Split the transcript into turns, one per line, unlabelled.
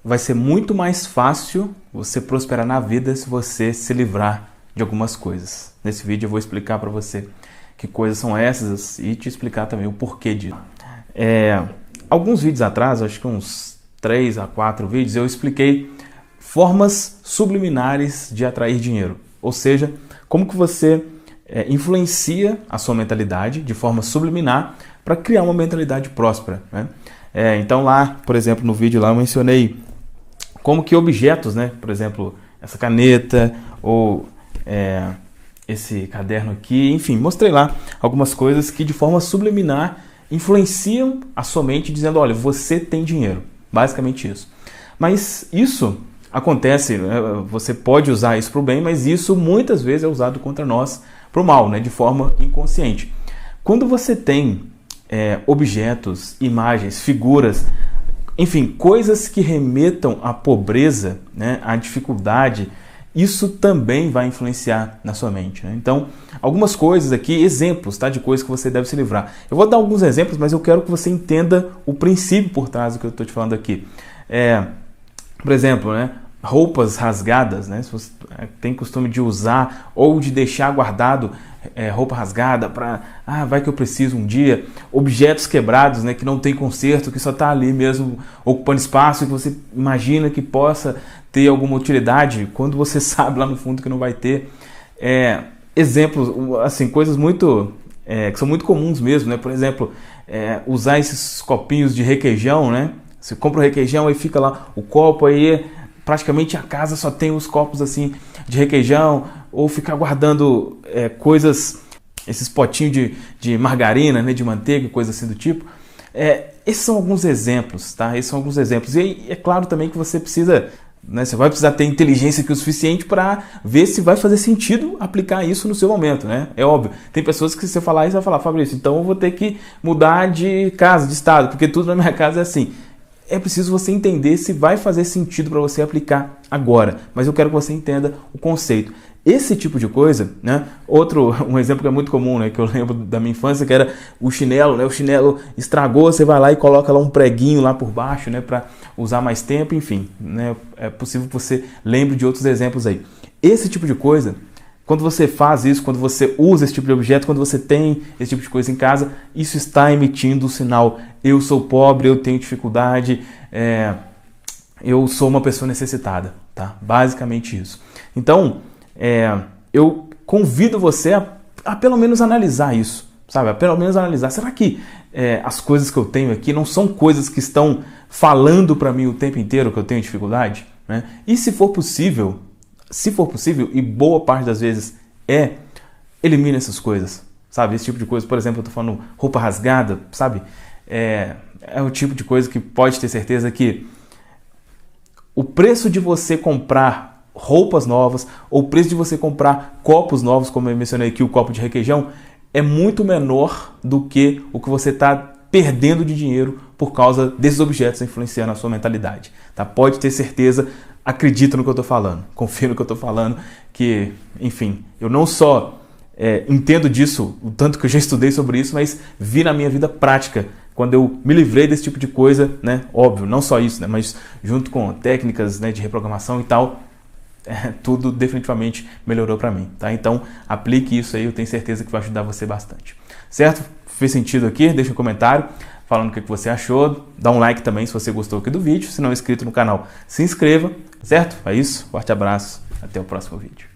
vai ser muito mais fácil você prosperar na vida se você se livrar de algumas coisas. Nesse vídeo eu vou explicar para você que coisas são essas e te explicar também o porquê disso. Alguns vídeos atrás, acho que uns 3 a 4 vídeos, eu expliquei formas subliminares de atrair dinheiro. Ou seja, como que você influencia a sua mentalidade de forma subliminar para criar uma mentalidade próspera, né? Então lá, por exemplo, no vídeo lá eu mencionei como que objetos, né? Por exemplo, essa caneta ou esse caderno aqui, enfim, mostrei lá algumas coisas que de forma subliminar influenciam a sua mente dizendo, olha, você tem dinheiro, basicamente isso. Mas isso acontece, né? Você pode usar isso para o bem, mas isso muitas vezes é usado contra nós para o mal, né? De forma inconsciente. Quando você tem objetos, imagens, figuras, enfim, coisas que remetam à pobreza, né? À dificuldade, isso também vai influenciar na sua mente, né? Então, algumas coisas aqui, exemplos, tá, de coisas que você deve se livrar. Eu vou dar alguns exemplos, mas eu quero que você entenda o princípio por trás do que eu estou te falando aqui. Por exemplo, né, roupas rasgadas, né, se você tem costume de usar ou de deixar guardado roupa rasgada para, vai que eu preciso um dia, objetos quebrados, né, que não tem conserto, que só está ali mesmo ocupando espaço e que você imagina que possa ter alguma utilidade, quando você sabe lá no fundo que não vai ter. Exemplos, assim, coisas muito que são muito comuns mesmo, né? Por exemplo, usar esses copinhos de requeijão, né? Você compra o requeijão e fica lá o copo, aí praticamente a casa só tem os copos assim de requeijão, ou ficar guardando coisas, esses potinhos de margarina, né? De manteiga, coisa assim do tipo. Esses são alguns exemplos, tá? Esses são alguns exemplos. E é claro também que você precisa, né, você vai precisar ter inteligência aqui o suficiente para ver se vai fazer sentido aplicar isso no seu momento, né? É óbvio. Tem pessoas que se você falar isso, vai falar, Fabrício, então eu vou ter que mudar de casa, de estado, porque tudo na minha casa é assim. É preciso você entender se vai fazer sentido para você aplicar agora. Mas eu quero que você entenda o conceito. Esse tipo de coisa, né? Um exemplo que é muito comum, né? Que eu lembro da minha infância, que era o chinelo, né? O chinelo estragou, você vai lá e coloca lá um preguinho lá por baixo, né? Para usar mais tempo, enfim, né? É possível que você lembre de outros exemplos aí. Esse tipo de coisa, quando você faz isso, quando você usa esse tipo de objeto, quando você tem esse tipo de coisa em casa, isso está emitindo o sinal, eu sou pobre, eu tenho dificuldade, eu sou uma pessoa necessitada, tá? Basicamente isso. Então, eu convido você a pelo menos analisar isso, sabe? A pelo menos analisar, será que as coisas que eu tenho aqui não são coisas que estão falando para mim o tempo inteiro que eu tenho dificuldade, né? E se for possível, e boa parte das vezes elimine essas coisas, sabe? Esse tipo de coisa, por exemplo, eu tô falando roupa rasgada, sabe? É o tipo de coisa que pode ter certeza que o preço de você comprar roupas novas, ou o preço de você comprar copos novos, como eu mencionei aqui, o copo de requeijão, é muito menor do que o que você está perdendo de dinheiro por causa desses objetos influenciando a sua mentalidade, tá? Pode ter certeza, acredita no que eu estou falando, confia no que eu estou falando, que, enfim, eu não só entendo disso, o tanto que eu já estudei sobre isso, mas vi na minha vida prática, quando eu me livrei desse tipo de coisa, né? Óbvio, não só isso, né? Mas junto com técnicas, né, de reprogramação e tal, tudo definitivamente melhorou para mim, tá? Então, aplique isso aí, eu tenho certeza que vai ajudar você bastante. Certo? Fez sentido aqui? Deixa um comentário falando o que você achou. Dá um like também se você gostou aqui do vídeo. Se não é inscrito no canal, se inscreva, certo? É isso. Forte abraço. Até o próximo vídeo.